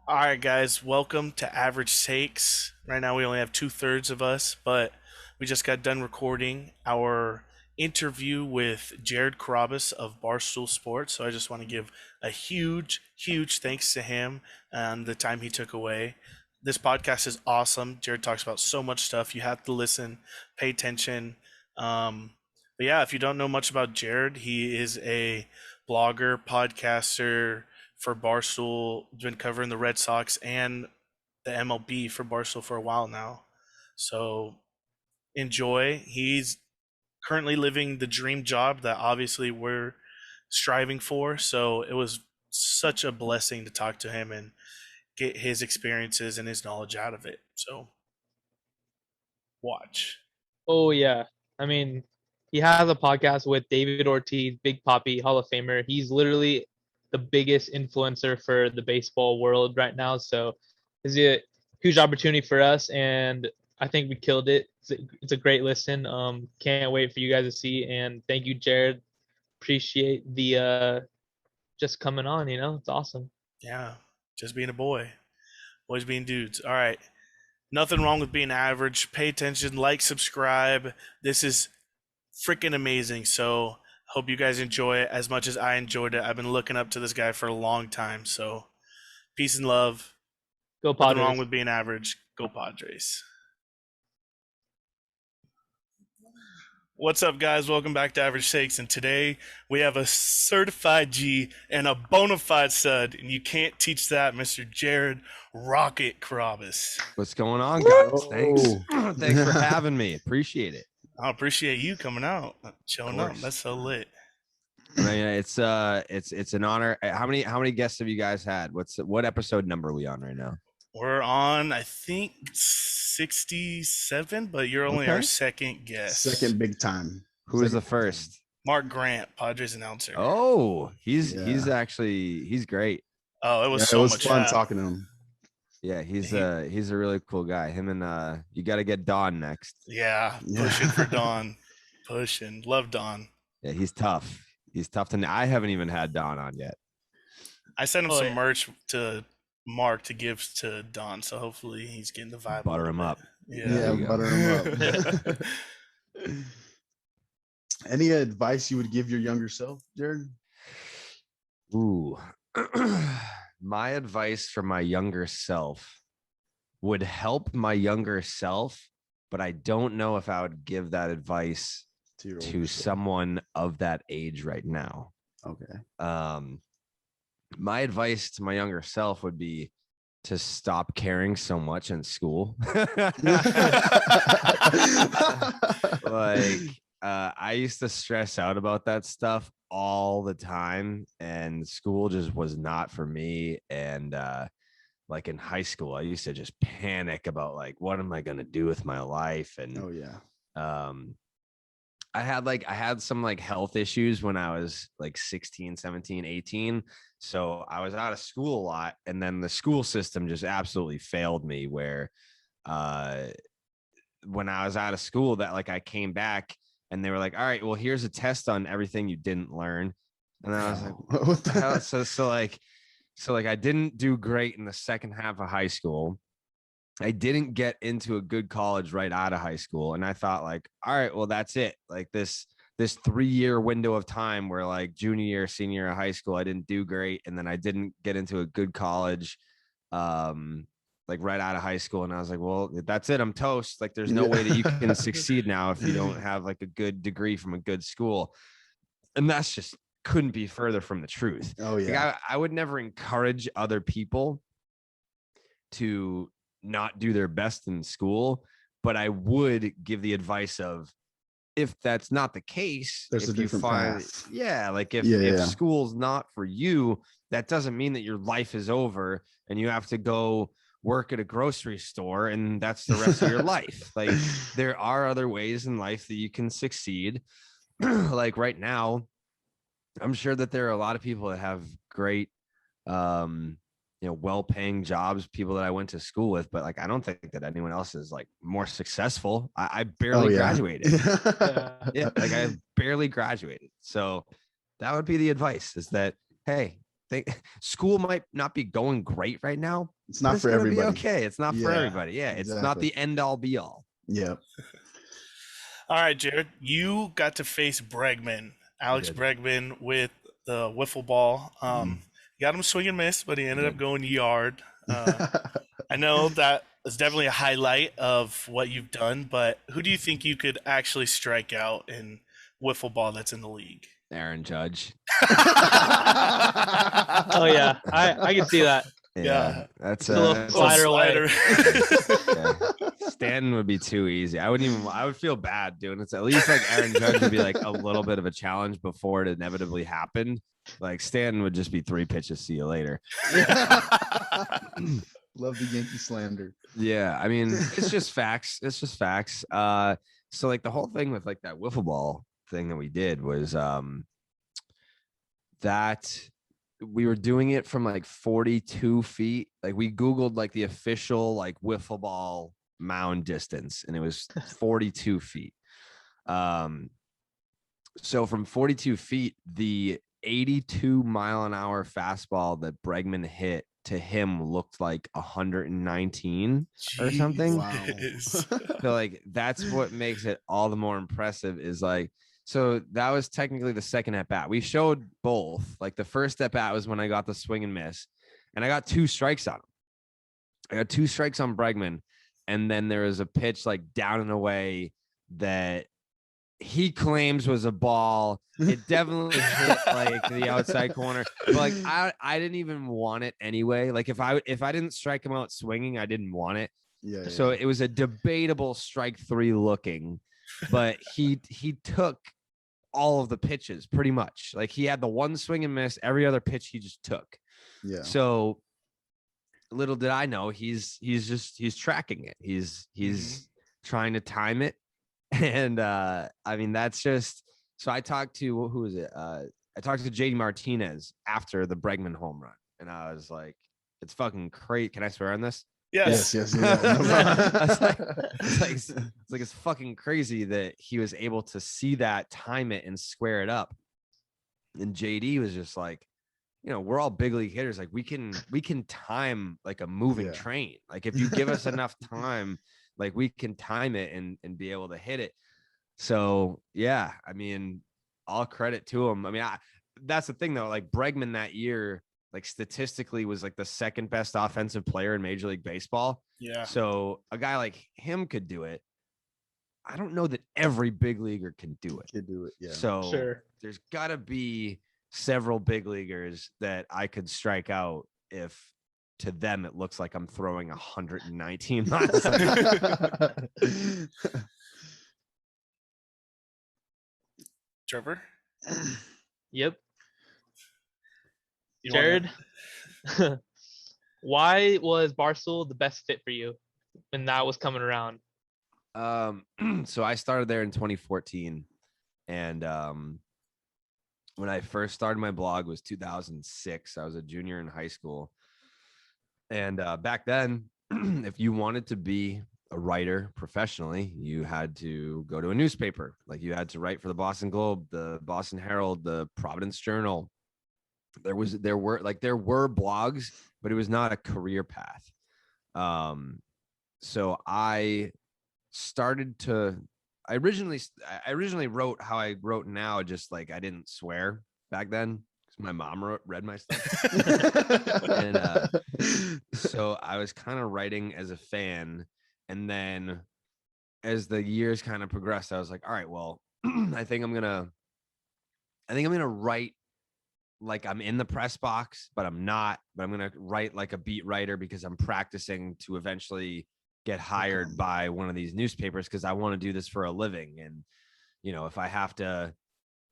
All right, guys, welcome to Average Takes. Right now, we only have two-thirds of us, but we just got done recording our interview with Jared Carrabis of Barstool Sports. So I just want to give a huge, huge thanks to him and the time he took away. This podcast is awesome. Jared talks about so much stuff. You have to listen, pay attention. But yeah, if you don't know much about Jared, he is a blogger, podcaster for Barstool. Been covering the Red Sox and the MLB for Barstool for a while now. So enjoy. He's currently living the dream job that obviously we're striving for. So it was such a blessing to talk to him and get his experiences and his knowledge out of it. So watch. Oh yeah. I mean, he has a podcast with David Ortiz, Big Papi, Hall of Famer. He's literally the biggest influencer for the baseball world right now. So it's a huge opportunity for us, and I think we killed it. It's a great listen. Can't wait for you guys to see. And thank you, Jared. Appreciate the just coming on. It's awesome. Yeah, just being a boy. Boys being dudes. All right. Nothing wrong with being average. Pay attention, like, subscribe. This is freaking amazing. So hope you guys enjoy it as much as I enjoyed it. I've been looking up to this guy for a long time. So peace and love. Go Nothing wrong Padres. with being average. Go Padres. What's up, guys? Welcome back to Average Shakes. And today we have a certified G and a bona fide stud. And you can't teach that, Mr. Jared Rocket Carrabis. What's going on, guys? Whoa. Thanks. Thanks for having me. Appreciate it. I appreciate you coming out, showing up. That's so lit. I mean, it's an honor. How many guests have you guys had? What episode number are we on right now? We're on, I think, 67, but you're only our second guest. Second big time. Who was the first? Mark Grant, Padres announcer. Oh, he's great. Oh, it was it was much fun fun talking to him. Yeah, he's a really cool guy. Him and you got to get Don next. Yeah, pushing for Don. Pushing. Love Don. Yeah, he's tough. He's tough I haven't even had Don on yet. I sent him some merch to Mark to give to Don, so hopefully he's getting the vibe. Butter him up. Yeah, butter him up. Any advice you would give your younger self, Jared? Ooh. My advice for my younger self would help my younger self, but I don't know if I would give that advice to someone of that age right now. Okay. My advice to my younger self would be to stop caring so much in school. I used to stress out about that stuff all the time, and school just was not for me. And like in high school, I used to just panic about like, what am I going to do with my life? And I had some like health issues when I was like 16, 17, 18. So I was out of school a lot, and then the school system just absolutely failed me where when I was out of school that like I came back and they were like, all right, well, here's a test on everything you didn't learn. And then I was like, what the hell? So I didn't do great in the second half of high school. I didn't get into a good college right out of high school. And I thought like, all right, well, that's it. Like this 3-year window of time where like junior year, senior year of high school, I didn't do great. And then I didn't get into a good college, like right out of high school. And I was like, well, that's it. I'm toast. Like there's no way that you can succeed now if you don't have like a good degree from a good school. And that's just couldn't be further from the truth. Oh yeah. Like, I would never encourage other people to not do their best in school, but I would give the advice of, if that's not the case, there's a different path. Yeah, like if school's not for you, that doesn't mean that your life is over and you have to go work at a grocery store and that's the rest of your life. Like there are other ways in life that you can succeed. Like right now, I'm sure that there are a lot of people that have great well-paying jobs, people that I went to school with, but like I don't think that anyone else is like more successful. I barely graduated. Like I barely graduated. So that would be the advice, is that, hey, school might not be going great right now. It's not for gonna be everybody. okay. It's not for Yeah, everybody. Yeah. It's not exactly. the end all be all. Yeah. All right, Jared, you got to face Bregman, Alex did. Bregman, with the wiffle ball. You got him swing and miss, but he ended up going yard. I know that is definitely a highlight of what you've done, but who do you think you could actually strike out in wiffle ball that's in the league? Aaron Judge. Oh yeah, I can see that. Yeah. That's Just a little that's slider away. yeah. Stanton would be too easy. I would feel bad doing it. At least like Aaron Judge would be like a little bit of a challenge before it inevitably happened. Like Stanton would just be 3 pitches. See you later. Love the Yankee slander. Yeah, I mean, it's just facts. It's just facts. So like the whole thing with like that wiffle ball thing that we did was that we were doing it from like 42 feet. Like we Googled like the official like wiffle ball mound distance, and it was 42 feet. So from 42 feet, the 82-mile-an-hour fastball that Bregman hit to him looked like 119 or something. Wow. So like that's what makes it all the more impressive is like, so that was technically the second at bat. We showed both. Like the first at bat was when I got the swing and miss, and I got 2 strikes on him. I got 2 strikes on Bregman, and then there was a pitch like down and away that he claims was a ball. It definitely hit like the outside corner. But like I didn't even want it anyway. Like if I didn't strike him out swinging, I didn't want it. Yeah. So it was a debatable strike 3 looking, but he took all of the pitches pretty much. Like he had the 1 swing and miss, every other pitch he just took. Yeah. So little did I know he's tracking it. He's trying to time it. And I mean that's just, so I talked to who is it? I talked to JD Martinez after the Bregman home run, and I was like, it's fucking crazy. Can I swear on this? Yes. Yes. Yeah. It's fucking crazy that he was able to see that, time it, and square it up. And JD was just like, you know, we're all big league hitters. Like we can time like a moving train. Like if you give us enough time, like we can time it and be able to hit it. So yeah, I mean, all credit to him. I mean, that's the thing though. Like Bregman that year, like statistically was like the second best offensive player in Major League Baseball. Yeah. So a guy like him could do it. I don't know that every big leaguer can do it. Yeah. So Sure. there's gotta be several big leaguers that I could strike out if to them it looks like I'm throwing 119 miles an hour. Trevor? Yep. You Jared, why was Barstool the best fit for you when that was coming around? So I started there in 2014, and when I first started my blog was 2006. I was a junior in high school, and back then, if you wanted to be a writer professionally, you had to go to a newspaper. Like you had to write for the Boston Globe, the Boston Herald, the Providence Journal. There were blogs, but it was not a career path. So I originally wrote how I wrote now, just like I didn't swear back then because my mom read my stuff. And so I was kind of writing as a fan. And then as the years kind of progressed, I was like, all right, well, I think I'm gonna write like I'm in the press box, but I'm not. But I'm gonna write like a beat writer because I'm practicing to eventually get hired by one of these newspapers because I want to do this for a living. And you know, if I have to,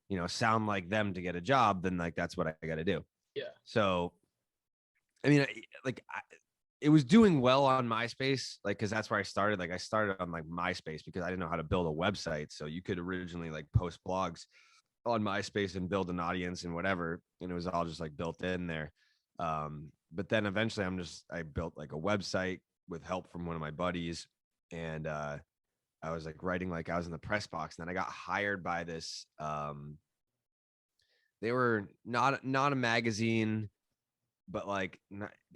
you know, sound like them to get a job, then like that's what I got to do. Yeah. So, I mean, it was doing well on MySpace, like, cause that's where I started. Like I started on like MySpace because I didn't know how to build a website. So you could originally like post blogs on MySpace and build an audience and whatever. And it was all just like built in there. But then eventually I built like a website with help from one of my buddies. And, I was like writing, like I was in the press box, and then I got hired by this, they were not a magazine. but like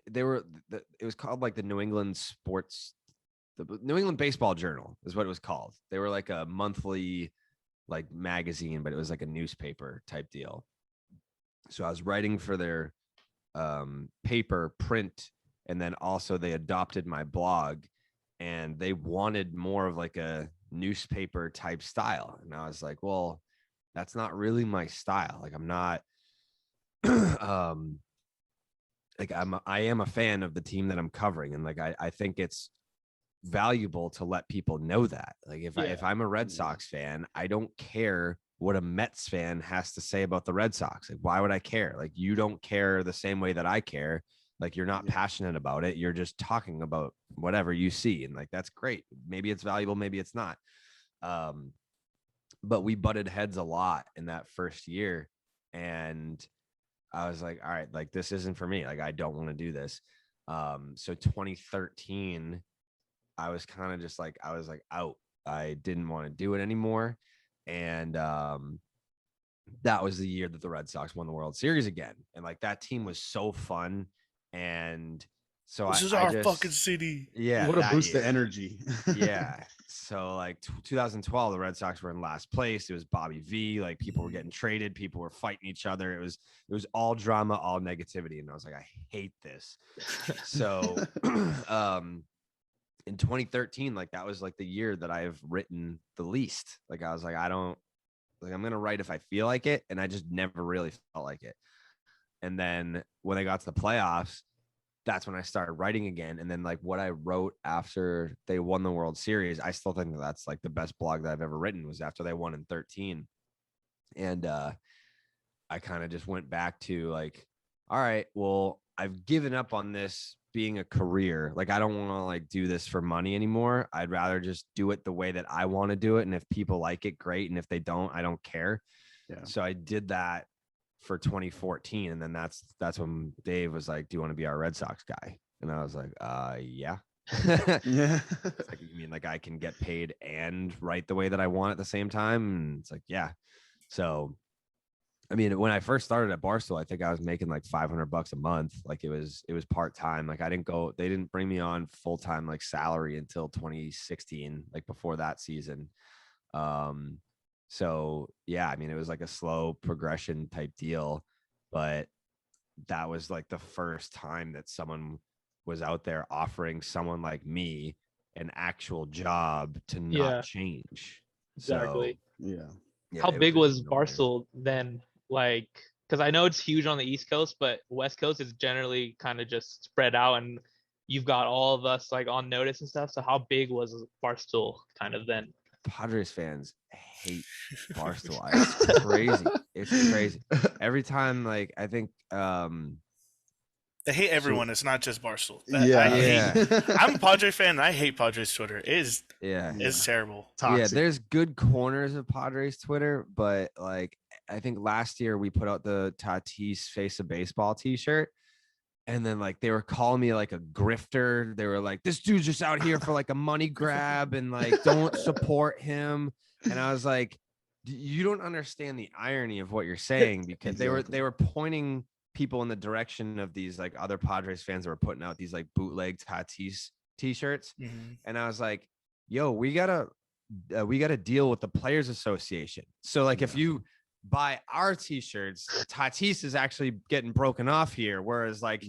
they were. It was called like the New England Baseball Journal is what it was called. They were like a monthly like magazine, but it was like a newspaper type deal. So I was writing for their paper print, and then also they adopted my blog, and they wanted more of like a newspaper type style. And I was like, well, that's not really my style. Like I'm not like I am a fan of the team that I'm covering, and like I think it's valuable to let people know that. Like if I'm a Red Sox fan, I don't care what a Mets fan has to say about the Red Sox. Like why would I care? Like you don't care the same way that I care. Like you're not passionate about it. You're just talking about whatever you see, and like that's great. Maybe it's valuable, maybe it's not. But we butted heads a lot in that first year, and I was like, all right, like this isn't for me. Like I don't want to do this. So 2013, I was kind of just like, I was like out. I didn't want to do it anymore. And that was the year that the Red Sox won the World Series again. And like that team was so fun. And so this is our fucking city. Yeah. What a boost of energy. Yeah. So like 2012, the Red Sox were in last place. It was Bobby V. Like people were getting traded. People were fighting each other. It was all drama, all negativity. And I was like, I hate this. So in 2013, like that was like the year that I've written the least. Like I was like, I'm going to write if I feel like it. And I just never really felt like it. And then when I got to the playoffs, that's when I started writing again. And then like what I wrote after they won the World Series, I still think that's like the best blog that I've ever written was after they won in 13. And I kind of just went back to like, all right, well, I've given up on this being a career. Like I don't want to like do this for money anymore. I'd rather just do it the way that I want to do it. And if people like it, great. And if they don't, I don't care. Yeah. So I did that for 2014. And then that's when Dave was like, do you want to be our Red Sox guy? And I was like, yeah. Yeah. It's like, you mean like I can get paid and write the way that I want at the same time? And it's like, yeah. So I mean, when I first started at Barstool, I think I was making like $500 a month. Like it was part-time. Like they didn't bring me on full-time like salary until 2016, like before that season. So yeah, I mean, it was like a slow progression type deal, but that was like the first time that someone was out there offering someone like me an actual job to not change. Exactly. So, yeah. How big was Barstool then? Like, because I know it's huge on the East Coast, but West Coast is generally kind of just spread out, and you've got all of us like on notice and stuff. So how big was Barstool kind of then? Padres fans hate Barstool. It's crazy. It's crazy. Every time, like I think they hate everyone. It's not just Barstool. Yeah. I'm a Padres fan, and I hate Padres Twitter. It's terrible. Toxic. Yeah, there's good corners of Padres Twitter, but like I think last year we put out the Tatis Face of Baseball t-shirt, and then like they were calling me like a grifter. They were like, this dude's just out here for like a money grab and like don't support him. And I was like, you don't understand the irony of what you're saying, because they were pointing people in the direction of these like other Padres fans that were putting out these like bootleg Tatis t-shirts. Mm-hmm. And I was like, yo, we gotta deal with the Players Association. So like if you buy our t-shirts, Tatis is actually getting broken off here, whereas like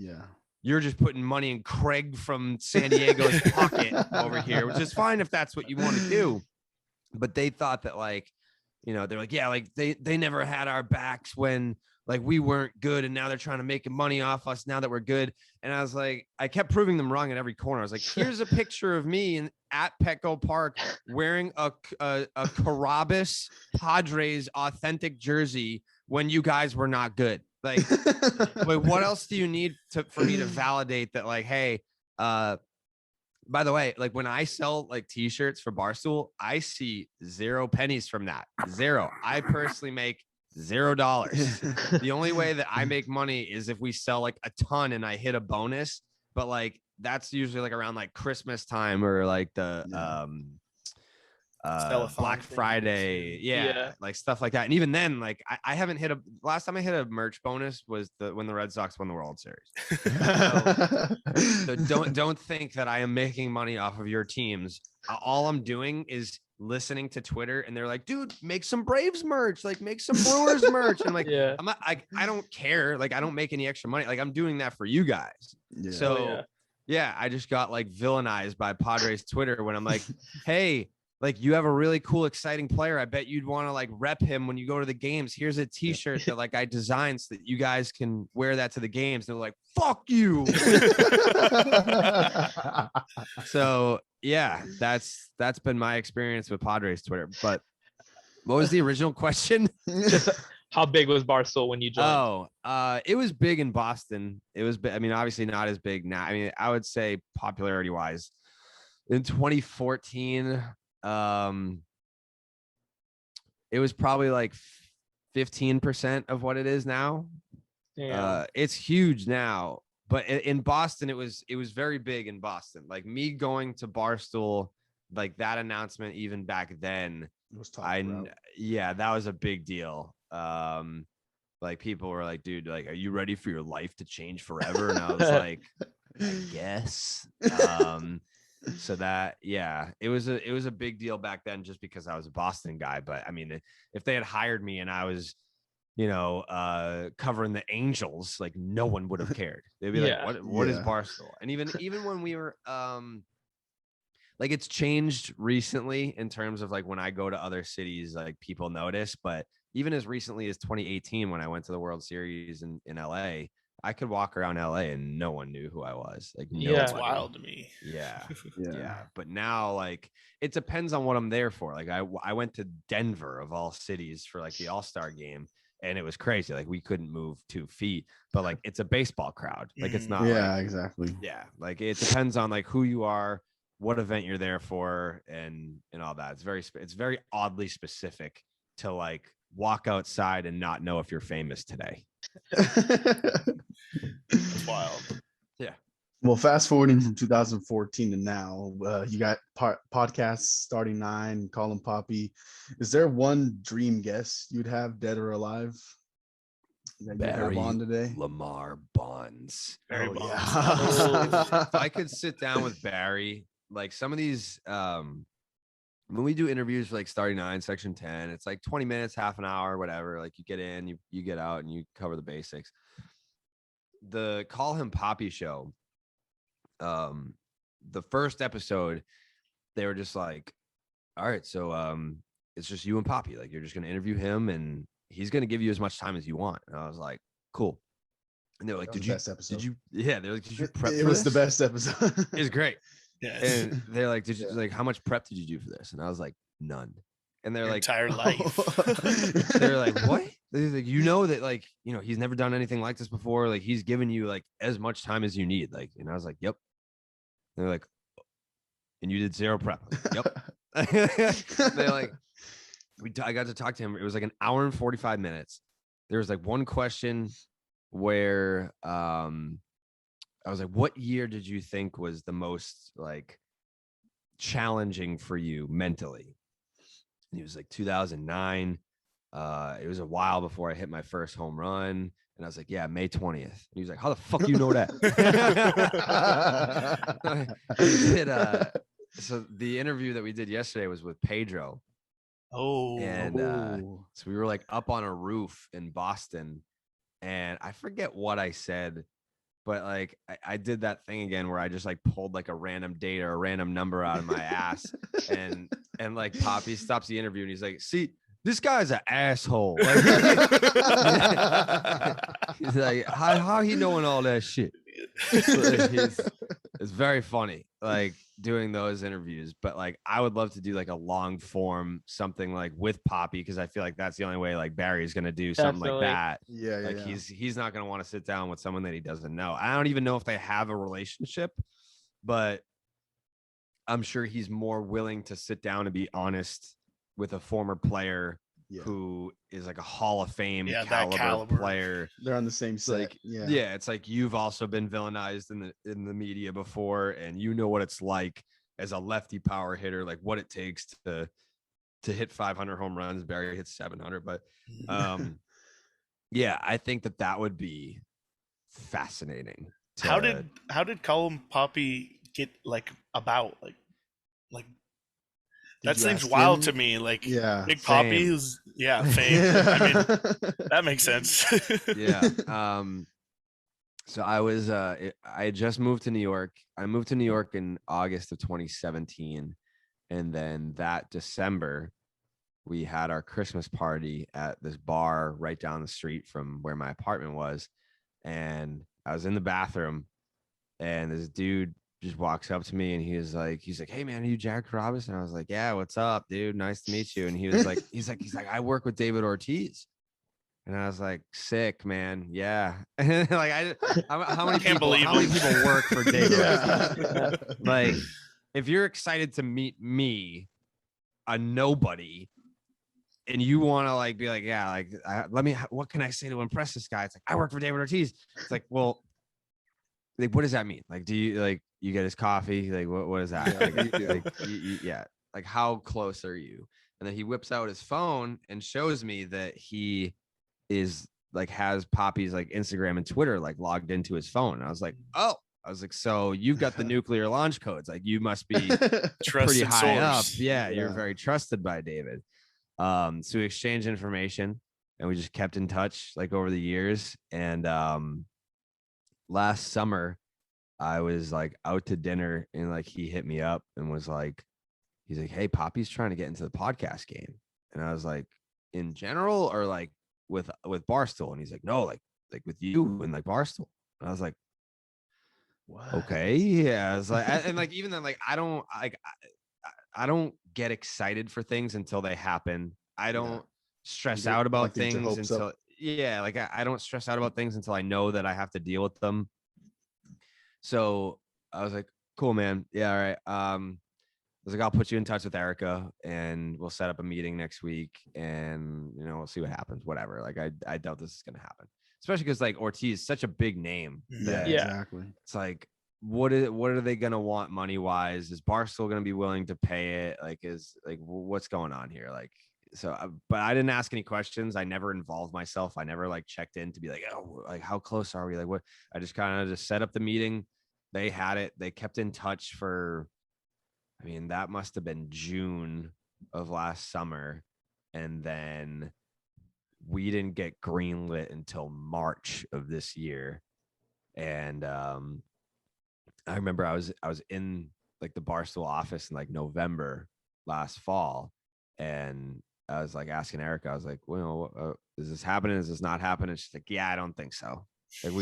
you're just putting money in Craig from San Diego's pocket over here, which is fine if that's what you want to do. But they thought that like, you know, they're like, yeah, like they never had our backs when like we weren't good, and now they're trying to make money off us now that we're good. And I was like, I kept proving them wrong at every corner. I was like, here's a picture of me at Petco Park wearing a Carrabis Padres authentic jersey when you guys were not good. Like, wait, what else do you need for me to validate that? Like, hey, by the way, like when I sell like t-shirts for Barstool, I see 0 pennies from that. 0. I personally make $0. The only way that I make money is if we sell like a ton and I hit a bonus, but like that's usually like around like Christmas time or like the Stellathon Black thing. Friday, Yeah. like stuff like that. And even then, like I haven't hit last time I hit a merch bonus was when the Red Sox won the World Series. So don't think that I am making money off of your teams. All I'm doing is listening to Twitter, and they're like, dude, make some Braves merch, like make some Brewers merch. And I'm like, Yeah. I'm not, I don't care. Like, I don't make any extra money. Like, I'm doing that for you guys. Yeah. So Oh, yeah, I just got like villainized by Padres Twitter when I'm like, hey, like you have a really cool, exciting player. I bet you'd want to like rep him when you go to the games. Here's a t-shirt that like I designed so that you guys can wear that to the games. And they're like, fuck you. So yeah, that's been my experience with Padres Twitter. But what was the original question? Just how big was Barstool when you joined? It was big in Boston. It was, I mean, obviously not as big now. I mean, I would say popularity wise in 2014, it was probably like 15% of what it is now. Damn. It's huge now, but in Boston, it was very big in Boston. Like me going to Barstool, like that announcement, even back then, yeah, that was a big deal. Like people were like, dude, like, are you ready for your life to change forever? And I was like, I guess. So that, yeah, it was a big deal back then just because I was a Boston guy. But I mean, if they had hired me and I was, you know, covering the Angels, like no one would have cared. They'd be like, what is Barstool? And even when we were, like it's changed recently in terms of like when I go to other cities, like people notice, but even as recently as 2018, when I went to the World Series in LA, I could walk around LA and no one knew who I was. Like, It's wild to me. Yeah. But now, like, it depends on what I'm there for. Like, I went to Denver of all cities for like the AllStar Game, and it was crazy. Like, we couldn't move 2 feet, but like, it's a baseball crowd. Like, it's not. Yeah, like, exactly. Yeah, like it depends on like who you are, what event you're there for, and all that. It's very oddly specific to like walk outside and not know if you're famous today. It's wild. Yeah. Well, fast forwarding from 2014 to now, you got podcasts starting 9, Call him Papi. Is there one dream guest you'd have, dead or alive, that you have on today? Lamar Bonds. Barry Oh, Bonds. yeah. If I could sit down with Barry, like some of these, when we do interviews for like Starting 9, Section 10, it's like 20 minutes, half an hour, whatever. Like you get in, you get out, and you cover the basics. The Call Him Papi show, the first episode, they were just like, all right, so it's just you and Papi. Like you're just gonna interview him, and he's gonna give you as much time as you want. And I was like, cool. And they were like, did you? Yeah, they're like, did you prep? It was the best episode. It was great. Yes. And they're like, did you like how much prep did you do for this? And I was like, none. And they're Your like, entire life. they're like, what? They're like, you know that like, you know, he's never done anything like this before. Like he's given you like as much time as you need. Like, and I was like, yep. And they're like, and you did zero prep. Like, yep. They're like, I got to talk to him. It was like an hour and 45 minutes. There was like one question where I was like, what year did you think was the most like challenging for you mentally? And he was like 2009. It was a while before I hit my first home run. And I was like, yeah, May 20th. And he was like, how the fuck do you know that? So the interview that we did yesterday was with Pedro. And so we were like up on a roof in Boston. And I forget what I said, but like I did that thing again where I just like pulled like a random date or a random number out of my ass. And like Papi stops the interview and he's like, see, this guy's an asshole. Like, he's like, how he knowing all that shit? It's very funny, like doing those interviews. But like, I would love to do like a long form something like with Papi, because I feel like that's the only way like Barry's gonna do something like that. Yeah, like he's not gonna want to sit down with someone that he doesn't know. I don't even know if they have a relationship, but I'm sure he's more willing to sit down and be honest with a former player who is like a Hall of Fame caliber player. They're on the same set. Like, yeah, it's like you've also been villainized in the media before, and you know what it's like as a lefty power hitter, like what it takes to to hit 500 home runs. Barry hits 700, but yeah, I think that would be fascinating. How did Colin Papi get about like Did that you seems ask wild to him? me. Like Yeah. Big Same. Papi, who's fame. I mean, that makes sense. Yeah. So I had just moved to New York. I moved to New York in August of 2017, and then that December we had our Christmas party at this bar right down the street from where my apartment was. And I was in the bathroom, and this dude just walks up to me, and he's like, "Hey man, are you Jared Carrabis?" And I was like, "Yeah, what's up, dude? Nice to meet you." And he was like, he's like, "I work with David Ortiz." And I was like, "Sick, man. Yeah." And like, how many Can't people believe work for David Ortiz? Yeah. Like, if you're excited to meet me, a nobody, and you want to like be like, yeah, like what can I say to impress this guy? It's like, I work for David Ortiz. It's like, well, like, what does that mean? Like, do you like you get his coffee? Like, what is that? Yeah. Like, how close are you? And then he whips out his phone and shows me that he is like has Papi's like Instagram and Twitter like logged into his phone. And I was like, oh, so you've got the nuclear launch codes. Like, you must be pretty Trusted high up. source. Yeah, you're very trusted by David. So we exchanged information, and we just kept in touch like over the years. And last summer I was like out to dinner, and like he hit me up and was like, he's like, "Hey, Papi's trying to get into the podcast game." And I was like, "In general, or like with Barstool?" And he's like, "No, like with you and like Barstool." And I was like, What? okay, yeah. It's like, and like even then, like I don't get excited for things until they happen. I don't stress out about things until like I don't stress out about things until I know that I have to deal with them. So I was like, cool, man. Yeah, all right. I was like, I'll put you in touch with Erica, and we'll set up a meeting next week, and we'll see what happens. Whatever. Like I doubt this is gonna happen, especially because like Ortiz is such a big name. Yeah, Yeah. exactly. It's like, what are they gonna want money wise? Is Barstool gonna be willing to pay it? Like, what's going on here? Like, so, but I didn't ask any questions. I never involved myself. I never like checked in to be like, oh, like how close are we? Like, what? I just kind of just set up the meeting. They had it. They kept in touch for, I mean, that must have been June of last summer, and then we didn't get greenlit until March of this year. And I remember I was in like the Barstool office in like November last fall, and I was like asking Erica, I was like, well, is this happening? Is this not happening? She's like, yeah, I don't think so. Like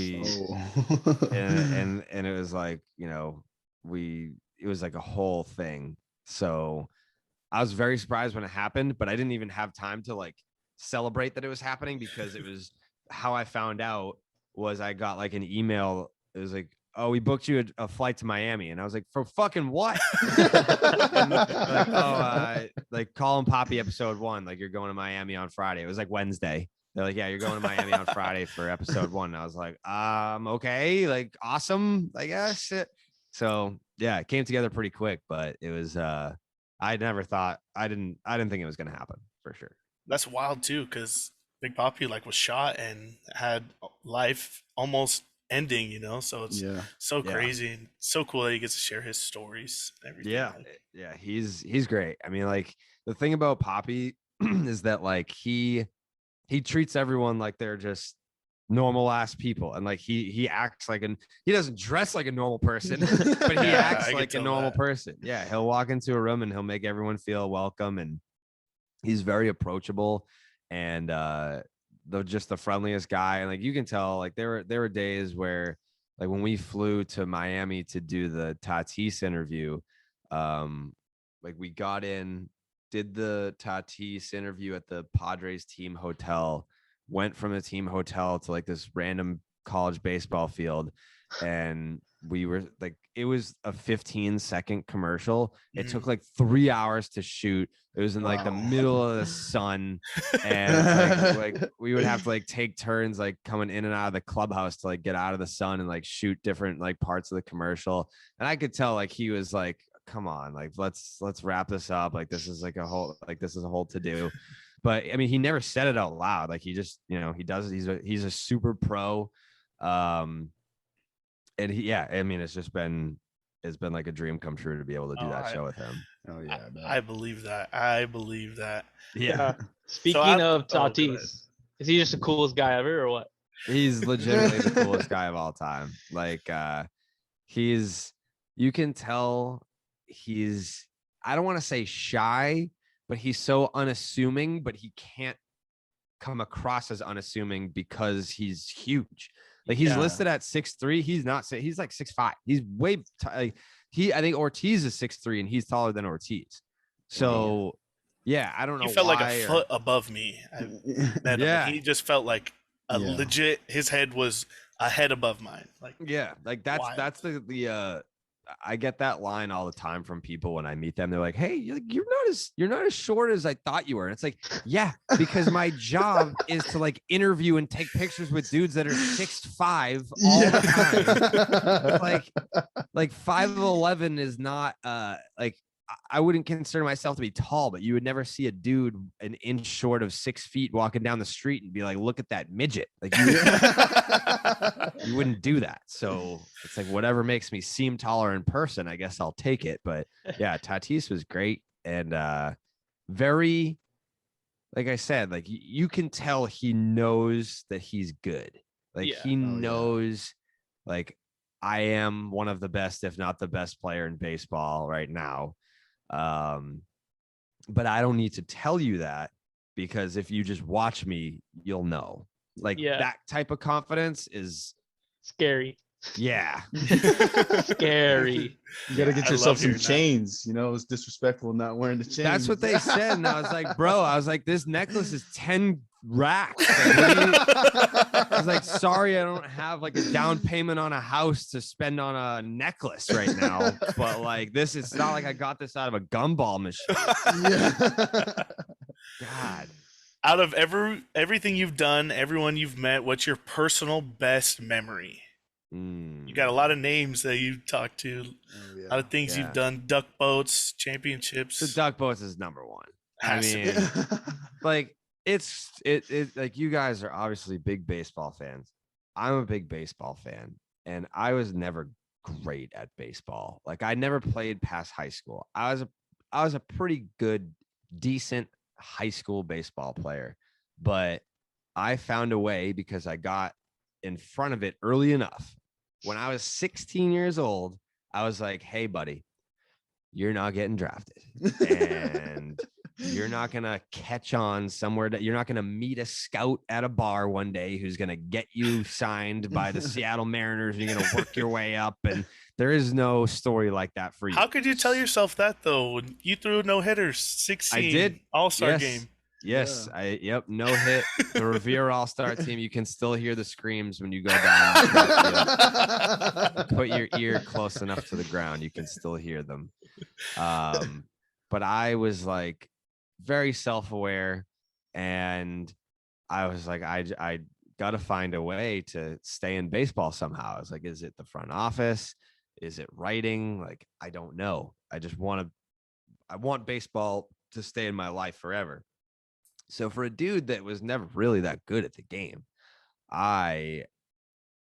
and it was like, it was like a whole thing. So I was very surprised when it happened, but I didn't even have time to like celebrate that it was happening, because it was how I found out was I got like an email. It was like, oh, we booked you a flight to Miami. And I was like, for fucking what? And like, oh, like Colin Papi episode 1, like you're going to Miami on Friday. It was like Wednesday. They're like, yeah, you're going to Miami on Friday for episode 1. And I was like, okay, like awesome, I guess. So yeah, it came together pretty quick, but it was, I never thought, I didn't think it was going to happen for sure. That's wild too, because Big Papi like was shot and had life almost ending, so it's so crazy and so cool that he gets to share his stories and everything. Yeah, he's great. I mean, like the thing about Papi is that like he treats everyone like they're just normal ass people, and like he acts like he doesn't dress like a normal person, but he acts like a normal person. Yeah, he'll walk into a room and he'll make everyone feel welcome, and he's very approachable, and just the friendliest guy. And like you can tell, like there were days where like when we flew to Miami to do the Tatis interview, like we got in, did the Tatis interview at the Padres team hotel, went from the team hotel to like this random college baseball field, and we were like, it was a 15-second commercial. It took like 3 hours to shoot. It was in like the middle of the sun, and like we would have to like take turns like coming in and out of the clubhouse to like get out of the sun and like shoot different like parts of the commercial. And I could tell like he was like come on, like let's wrap this up. Like this is a whole to do. But I mean, he never said it out loud. Like he just, he does. He's a super pro. And I mean, it's been like a dream come true to be able to do that show with him. Oh yeah, I believe that. I believe that. Yeah. Speaking of Tatis, is he just the coolest guy ever, or what? He's legitimately the coolest guy of all time. Like, you can tell he's, I don't want to say shy, but he's so unassuming, but he can't come across as unassuming because he's huge. Like he's listed at 6'3". He's not, he's like 6'5". He's way, I think Ortiz is 6'3", and he's taller than Ortiz. So yeah, I don't know. He felt like a foot above me. He just felt like legit. His head was a head above mine. Like that's the I get that line all the time from people when I meet them. They're like, "Hey, you're not as short as I thought you were." And it's like, yeah, because my job is to like interview and take pictures with dudes that are 6'5" all the time. like 5'11" is not like. I wouldn't consider myself to be tall, but you would never see a dude an inch short of 6 feet walking down the street and be like, look at that midget. Like you wouldn't do that. So it's like, whatever makes me seem taller in person, I guess I'll take it. But yeah, Tatis was great. And very, like I said, like you can tell he knows that he's good. Like he knows, like I am one of the best, if not the best player in baseball right now. But I don't need to tell you that, because if you just watch me, you'll know. Like that type of confidence is scary. Yeah. Scary. You gotta get yourself some chains. It's disrespectful not wearing the chains. That's what they said. And I was like, bro, this necklace is 10 racks. I was like, sorry, I don't have like a down payment on a house to spend on a necklace right now. But like it's not like I got this out of a gumball machine. God. Out of everything you've done, everyone you've met, what's your personal best memory? You got a lot of names that you talked to, a lot of things you've done, duck boats, championships. The duck boats is number one. I mean, like it's like you guys are obviously big baseball fans. I'm a big baseball fan, and I was never great at baseball. Like I never played past high school. I was a pretty good, decent high school baseball player, but I found a way because I got in front of it early enough. When I was 16 years old, I was like, hey, buddy, you're not getting drafted. And you're not going to catch on somewhere that you're not going to meet a scout at a bar one day who's going to get you signed by the Seattle Mariners. You're going to work your way up. And there is no story like that for you. How could you tell yourself that, though? You threw no hitters, 16. I did. AllStar Game. Yes, no hit. The Revere All-Star team, you can still hear the screams when you go down. Put your ear close enough to the ground, you can still hear them. But I was like very self-aware, and I was like, I got to find a way to stay in baseball somehow. I was like, is it the front office? Is it writing? Like, I don't know. I want baseball to stay in my life forever. So for a dude that was never really that good at the game, I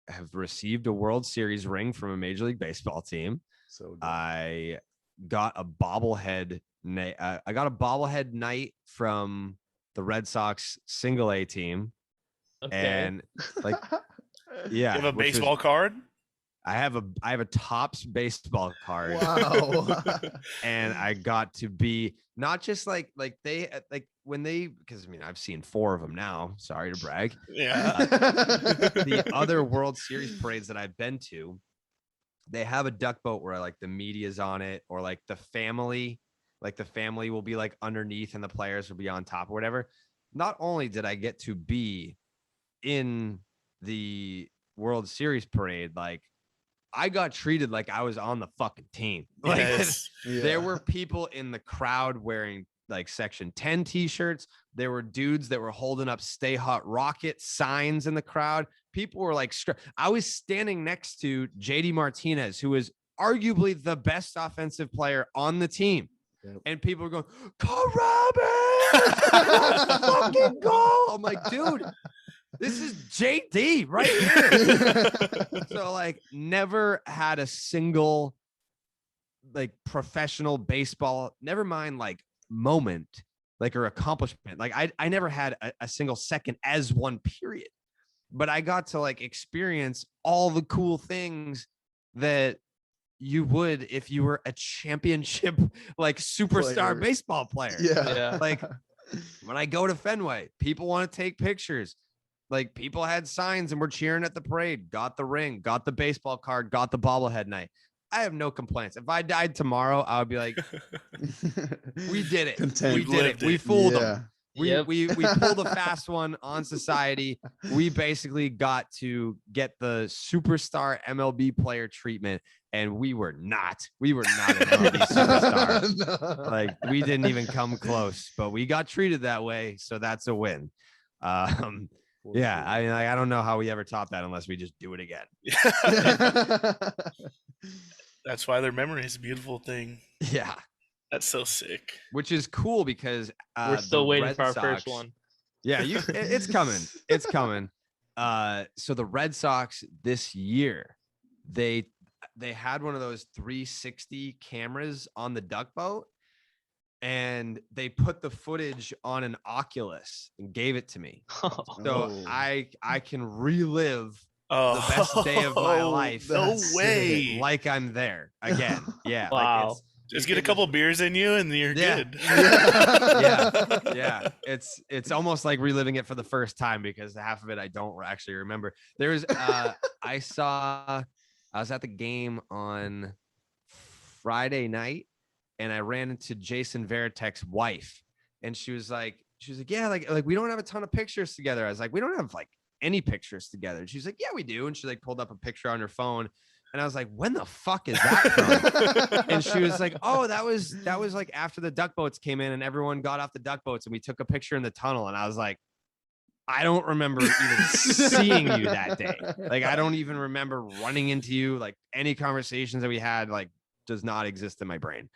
have received a World Series ring from a Major League Baseball team. So I got a bobblehead. I got a bobblehead night from the Red Sox single A team. Okay. And like, yeah. You have a baseball card? I have a Topps baseball card. Wow. And I got to be not just like they like when they, because I mean I've seen 4 of them now. Sorry to brag. Yeah. The other World Series parades that I've been to, they have a duck boat where like the media's on it, or like the family will be like underneath and the players will be on top or whatever. Not only did I get to be in the World Series parade, like I got treated like I was on the fucking team. Like there were people in the crowd wearing like Section 10 t-shirts. There were dudes that were holding up Stay Hot Rocket signs in the crowd. People were like, I was standing next to JD Martinez, who is arguably the best offensive player on the team. Yep. And people are going, Carrabis, fucking goal. I'm like, dude, this is JD right here. So like never had a single like professional baseball, never mind like moment, like or accomplishment. Like I never had a single second as one period, but I got to like experience all the cool things that you would if you were a championship like superstar baseball player. Yeah. Like when I go to Fenway, people want to take pictures. Like people had signs and were cheering at the parade, got the ring, got the baseball card, got the bobblehead night. I have no complaints. If I died tomorrow, I would be like, we did it. Content. We did it. We fooled them. Yep. We pulled a fast one on society. We basically got to get the superstar MLB player treatment, and we were not an MLB superstar. No. Like we didn't even come close, but we got treated that way, so that's a win. Yeah, I mean, I don't know how we ever top that unless we just do it again. That's why their memory is a beautiful thing. Yeah, That's so sick. which is cool because We're still the waiting Red for our Sox- first one. Yeah, it's coming. It's coming. So the Red Sox this year, they had one of those 360 cameras on the duck boat, and they put the footage on an Oculus and gave it to me. So Oh. I can relive Oh, the best day of my life. No That's way. like I'm there again. Yeah. Wow. Like Just get a couple beers in you and you're Yeah. good. yeah. It's almost like reliving it for the first time because half of it I don't actually remember. There's I was at the game on Friday night and I ran into Jason Veritek's wife, and she was like, yeah, like we don't have a ton of pictures together. I was like, we don't have like any pictures together. And she's like, yeah, we do. And she like pulled up a picture on her phone. And I was like, when the fuck is that from? And she was like, oh, that was like after the duck boats came in and everyone got off the duck boats and we took a picture in the tunnel. And I was like, I don't remember even seeing you that day. Like, I don't even remember running into you. Like any conversations that we had, like does not exist in my brain.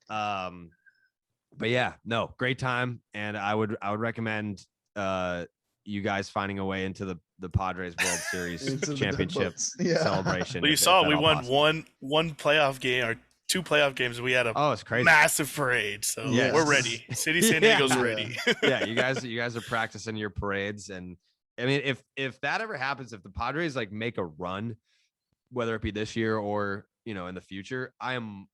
But yeah, no, great time. And I would recommend, you guys finding a way into the Padres World Series Into the championship Ducks. Yeah. celebration. Well, you if saw at we all won possible. one playoff game or two playoff games. We had a Oh, it's crazy. massive parade, so Yes. we're ready. City San Yeah. Diego's Yeah. ready. Yeah, you guys are practicing your parades, and I mean, if that ever happens, if the Padres like make a run, whether it be this year or in the future, I am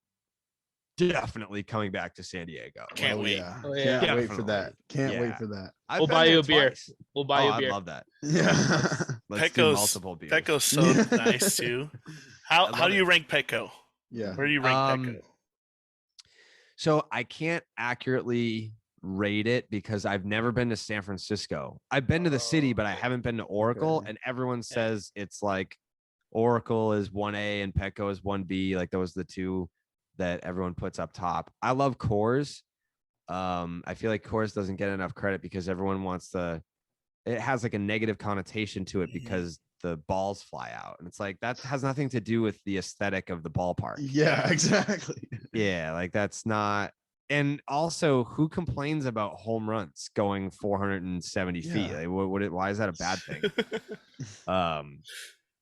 definitely coming back to San Diego. Can't wait. Yeah. Oh, yeah. Can't wait for that. Definitely. Can't wait Yeah. for that. I've We'll been buy you there a beer. twice. We'll buy you a I'd beer. love that. Yeah. Let's do multiple beers. Petco's so nice too. How love do you it. rank Petco? Yeah. Where do you rank Petco? So I can't accurately rate it because I've never been to San Francisco. I've been to the city, but I haven't been to Oracle. Okay. And everyone says it's like Oracle is 1A and Petco is 1B. Like those are the two that everyone puts up top. I love Coors. I feel like Coors doesn't get enough credit because everyone wants it has like a negative connotation to it Mhm. because the balls fly out. And it's like, that has nothing to do with the aesthetic of the ballpark. Yeah, exactly. Yeah, like that's not. And also, who complains about home runs going 470 feet? Yeah. Like, why is that a bad thing?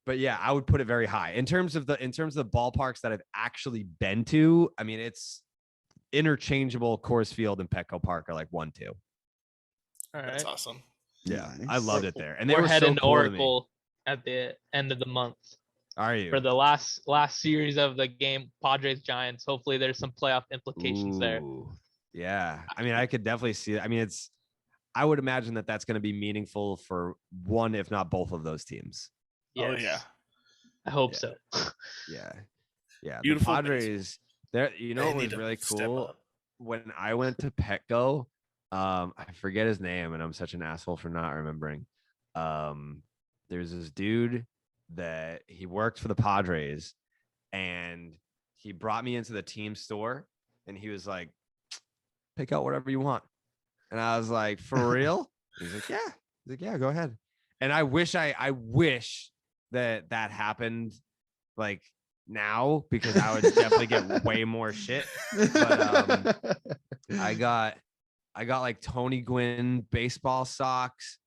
But yeah, I would put it very high in terms of the ballparks that I've actually been to. I mean, it's interchangeable. Coors Field and Petco Park are like 1, 2. All That's right. awesome. Yeah, Nice. I loved it there, and they We're were heading so to cool to me. Oracle at the end of the month Are you? for the last series of the game, Padres Giants. Hopefully, there's some playoff implications there. Ooh, yeah, I mean, I could definitely see it. I mean, I would imagine that that's going to be meaningful for one, if not both of those teams. Oh Yes. yeah. I hope Yeah. so. Yeah. The Beautiful Padres, there, They what need was to really step cool up. when I went to Petco, I forget his name and I'm such an asshole for not remembering. There's this dude that he worked for the Padres and he brought me into the team store and he was like, pick out whatever you want. And I was like, for real? He's like, yeah. He's like, yeah, go ahead. And I wish that happened like now because I would definitely get way more shit. But I got like Tony Gwynn baseball socks.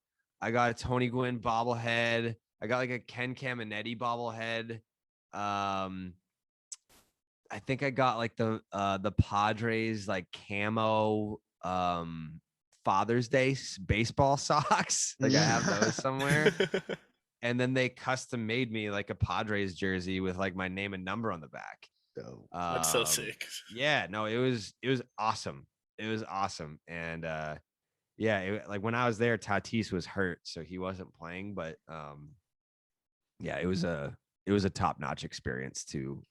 I got a Tony Gwynn bobblehead. I got like a Ken Caminetti bobblehead. I think I got like the Padres like camo Father's Day baseball socks. Like I have those somewhere. And then they custom made me like a Padres jersey with like my name and number on the back. That's so sick. Yeah, no, it was awesome. It was awesome. And like when I was there, Tatis was hurt, so he wasn't playing. But yeah, it was a top-notch experience to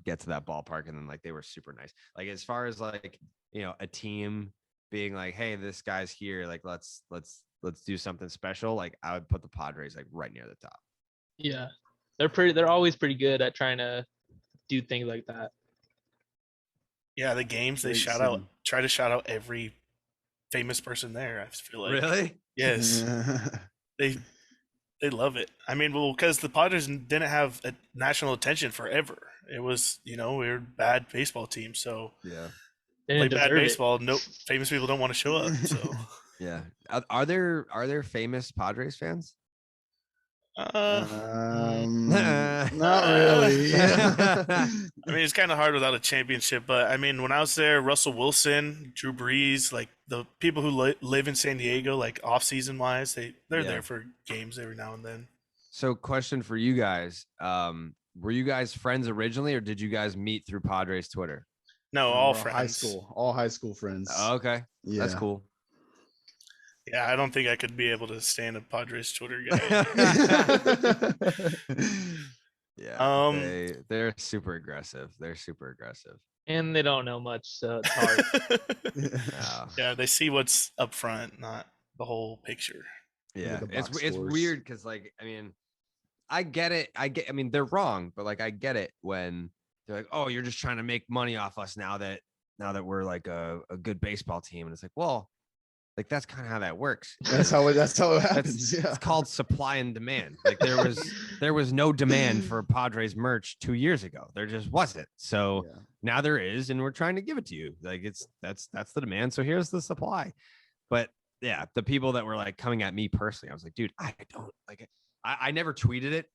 get to that ballpark. And then like they were super nice. Like as far as like, you know, a team being like, hey, this guy's here, like let's do something special. Like I would put the Padres like right near the top. Yeah, they're always pretty good at trying to do things like that. Yeah, the games they try to shout out every famous person there. I feel like Really? Yes, they love it. I mean, well, because the Padres didn't have a national attention forever. It was, you know, we were a bad baseball team, so Yeah. play bad baseball. No famous people don't want to show up. So Yeah. Are there famous Padres fans? Not really. I mean, it's kind of hard without a championship, but I mean, when I was there, Russell Wilson, Drew Brees, like the people who live in San Diego, like off season wise, they're there for games every now and then. So, question for you guys: were you guys friends originally, or did you guys meet through Padres Twitter? No, all friends. All high school friends. Oh, okay, yeah, that's cool. Yeah, I don't think I could be able to stand a Padres Twitter guy. Yeah, they're super aggressive. And they don't know much, so it's hard. Yeah, they see what's up front, not the whole picture. Yeah, it's weird because, like, I mean, I get it. I mean, they're wrong, but like, I get it when they're like, "Oh, you're just trying to make money off us now that we're like a good baseball team," and it's like, well. Like that's kind of how that works. That's how it happens. It's called supply and demand. Like there was no demand for Padres merch 2 years ago. There just wasn't. So now there is, and we're trying to give it to you. Like that's the demand. So here's the supply. But yeah, the people that were like coming at me personally, I was like, dude, I don't like. I never tweeted it,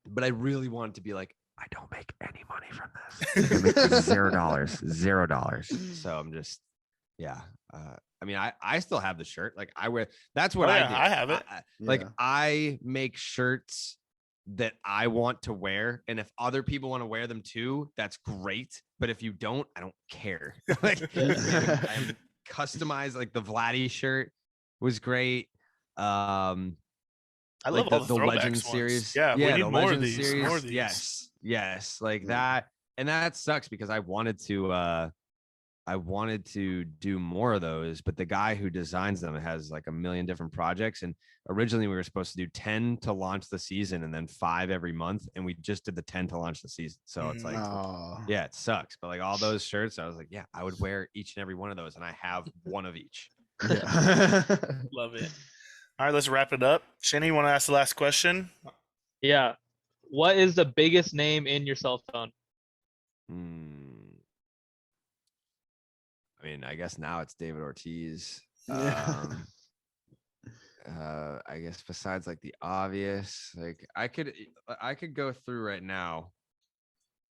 but I really wanted to be like, I don't make any money from this. I make $0. So I'm just, yeah. I mean, I still have the shirt. Like I wear, that's what I do. I have it. I make shirts that I want to wear. And if other people want to wear them too, that's great. But if you don't, I don't care. Like I'm customized, like the Vladdy shirt was great. I love like all the Legend series. Yeah, we need the more Legend of these. series. More of these. Yes. Like that. And that sucks because I wanted to do more of those, but the guy who designs them has like a million different projects. And originally we were supposed to do 10 to launch the season and then 5 every month. And we just did the 10 to launch the season. So it's like, yeah, it sucks. But like all those shirts, I was like, yeah, I would wear each and every one of those. And I have one of each. Yeah. Love it. All right, let's wrap it up. Shanny, you want to ask the last question? Yeah. What is the biggest name in your cell phone? I mean, I guess now it's David Ortiz. Yeah. I guess besides like the obvious, like I could go through right now,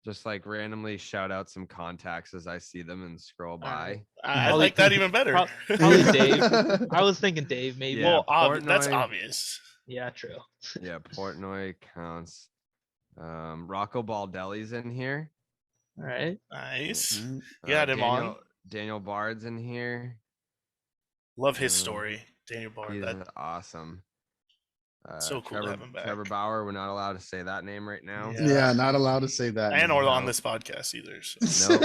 just like randomly shout out some contacts as I see them and scroll by. I like that even better. Probably Dave. I was thinking Dave, maybe. Yeah, well, that's obvious. Yeah, true. Yeah, Portnoy counts. Rocco Baldelli's in here. All right. Nice. You had him on. Daniel Bard's in here. Love his story, Daniel Bard. He's awesome. So cool to have him back. Trevor Bauer, we're not allowed to say that name right now. Yeah, not allowed to say that. And or on this podcast either. So.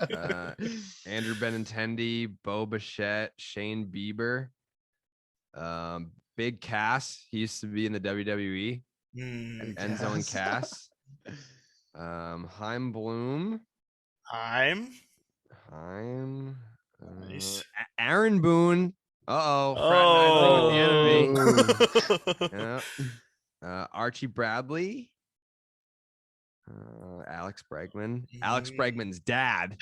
No. Andrew Benintendi, Bo Bichette, Shane Bieber, Big Cass. He used to be in the WWE. End Zone Cass. Heim Bloom. Nice. Aaron Boone. Fraternizing with the enemy. Yeah. Archie Bradley. Alex Bregman. Alex Bregman's dad.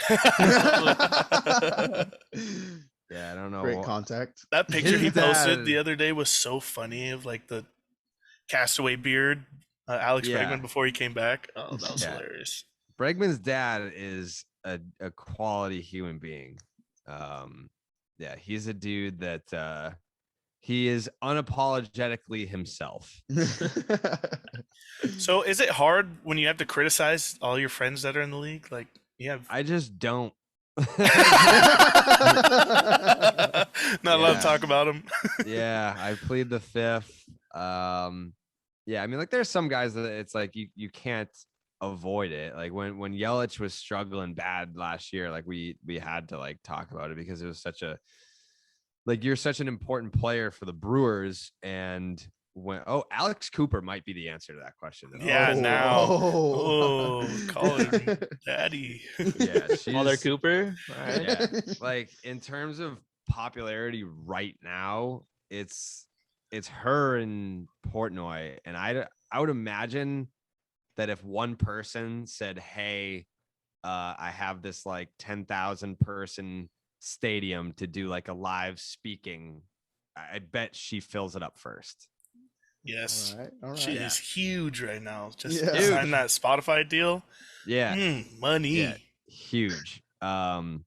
Yeah, I don't know. Great contact. That picture His he posted dad- the other day was so funny of like the castaway beard, Alex Yeah. Bregman before he came back. Oh, that was Yeah. hilarious. Bregman's dad is a quality human being. Yeah, he's a dude that he is unapologetically himself. So is it hard when you have to criticize all your friends that are in the league? Like you have I just don't. not allowed to talk about them. Yeah, I plead the fifth. Yeah, I mean, like there's some guys that it's like you can't avoid it. Like when Yelich was struggling bad last year, like we had to like talk about it because it was such a like you're such an important player for the Brewers. And when Alex Cooper might be the answer to that question. Yeah, now. Oh. Call him daddy. Yeah, Mother she's Cooper. All right. yeah. Like in terms of popularity right now, it's her and Portnoy, and I would imagine that if one person said, "Hey, I have this like 10,000 person stadium to do like a live speaking," I bet she fills it up first. Yes. All right. She is huge right now. Just Yeah. signed that Spotify deal. Yeah, Money. yeah, huge. So I'm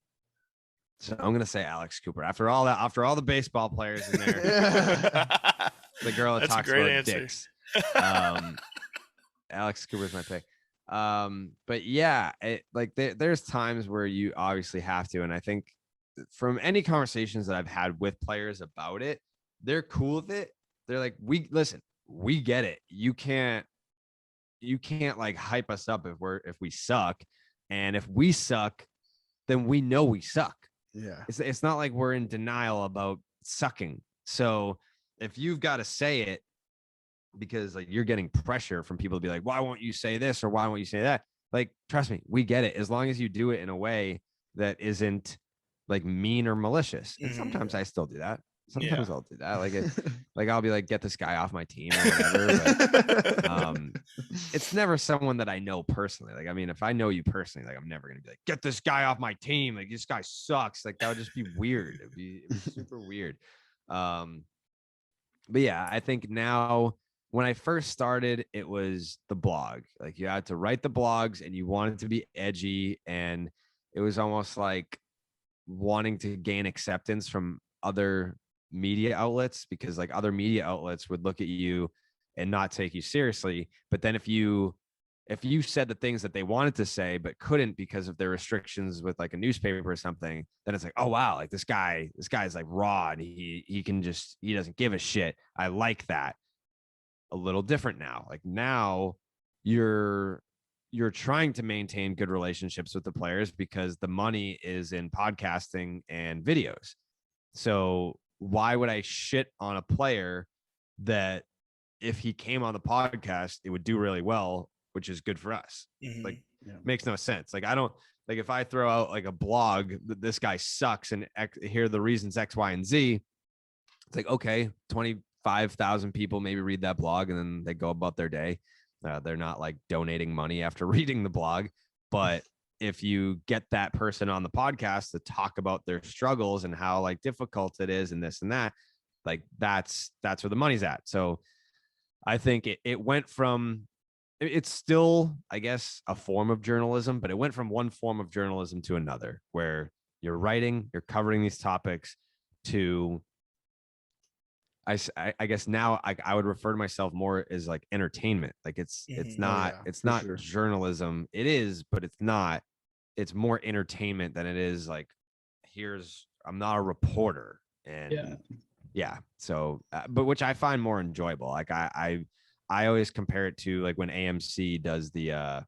gonna say Alex Cooper. After all the baseball players in there, the girl that That's a talks great about answer. dicks. Alex Cooper's my pick. But yeah, there's times where you obviously have to, and I think from any conversations that I've had with players about it, they're cool with it. They're like, we get it. You can't like hype us up if we suck, and if we suck, then we know we suck. Yeah. It's not like we're in denial about sucking. So if you've got to say it because like you're getting pressure from people to be like, why won't you say this or why won't you say that? Like, trust me, we get it. As long as you do it in a way that isn't like mean or malicious. And sometimes I still do that. Sometimes I'll do that. Like I'll be like, get this guy off my team or whatever. But, it's never someone that I know personally. Like, I mean, if I know you personally, like I'm never gonna be like, get this guy off my team. Like this guy sucks. Like that would just be weird. It'd be super weird. But yeah, I think now when I first started, it was the blog. Like you had to write the blogs and you wanted to be edgy, and it was almost like wanting to gain acceptance from other media outlets, because like other media outlets would look at you and not take you seriously. But then if you said the things that they wanted to say but couldn't because of their restrictions with like a newspaper or something, then it's like, oh wow, like this guy's like raw and he doesn't give a shit. I like that. A little different now. Like now you're trying to maintain good relationships with the players because the money is in podcasting and videos. So why would I shit on a player that if he came on the podcast, it would do really well, which is good for us? Like, makes no sense. Like, I don't like if I throw out like a blog that this guy sucks and here are the reasons X, Y, and Z. It's like, okay, 25,000 people maybe read that blog and then they go about their day. They're not like donating money after reading the blog, but if you get that person on the podcast to talk about their struggles and how like difficult it is and this and that, like that's where the money's at. So I think it went from, it's still, I guess, a form of journalism, but it went from one form of journalism to another where you're writing, you're covering these topics to, I guess now I would refer to myself more as like entertainment. Like it's not sure. journalism. It is, but it's not. It's more entertainment than it is like, I'm not a reporter. And yeah. So, but which I find more enjoyable. Like I always compare it to like when AMC does the,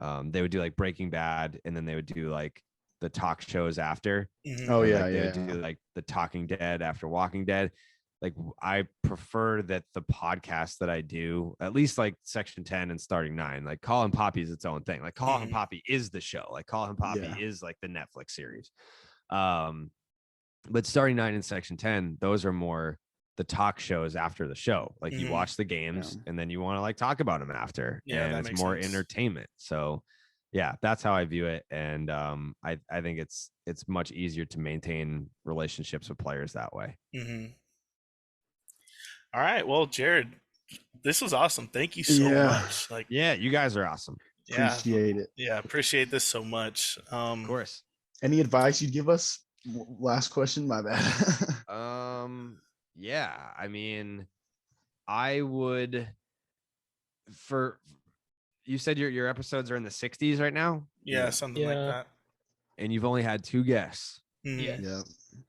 they would do like Breaking Bad and then they would do like the talk shows after. Oh yeah, like, they would do like the Talking Dead after Walking Dead. Like I prefer that the podcast that I do, at least like Section 10 and Starting 9, like Call Him Papi is its own thing. Like Call Him Papi is the show. Like Call Him Papi is like the Netflix series. But Starting 9 and Section 10, those are more the talk shows after the show. Like you Mhm. watch the games and then you want to like talk about them after. Yeah, and that it's makes more sense. entertainment. So yeah, that's how I view it. And I think it's much easier to maintain relationships with players that way. Mm-hmm. All right. Well, Jared, this was awesome. Thank you so Yeah. much. Like, Yeah, you guys are awesome. yeah, Appreciate it. yeah, appreciate this so much. Of course. Any advice you'd give us? Last question, my bad. Yeah, I mean, I would for you said your episodes are in the 60s right now, Yeah, something like Yeah. that. and you've only had 2 guests. Mhm. Yes. Yeah.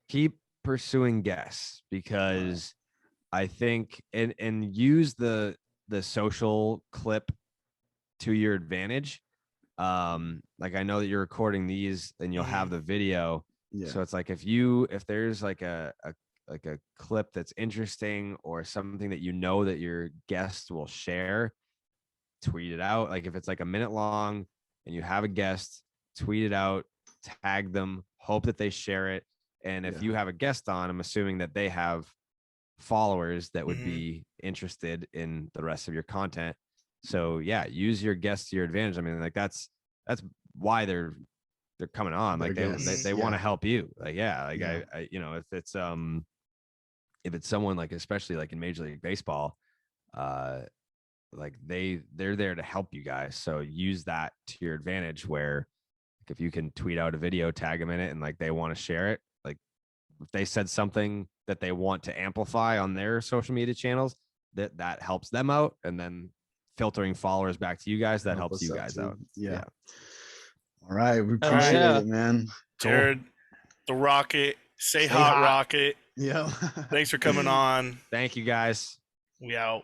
Keep pursuing guests because I think and use the social clip to your advantage. Like I know that you're recording these and you'll have the video. Yeah. So it's like if there's like a clip that's interesting or something that you know that your guest will share, tweet it out. Like if it's like a minute long and you have a guest, tweet it out, tag them, hope that they share it. And if Yeah. you have a guest on, I'm assuming that they have followers that would Mhm. be interested in the rest of your content. So yeah, use your guests to your advantage. I mean, like that's why they're coming on. Like They're they guests, want to yeah. help you. Like yeah, like Yeah. I you know if it's someone like especially like in Major League Baseball, like they're there to help you guys. So use that to your advantage. Where like, if you can tweet out a video, tag them in it, and like they want to share it, like if they said something that they want to amplify on their social media channels, that helps them out, and then filtering followers back to you guys, that Help helps us you out guys too. out. Yeah. All right. We All appreciate right. it, man. Jared, the Rocket, say Stay hot hot. Rocket. Yeah. Thanks for coming on. Thank you guys. We out.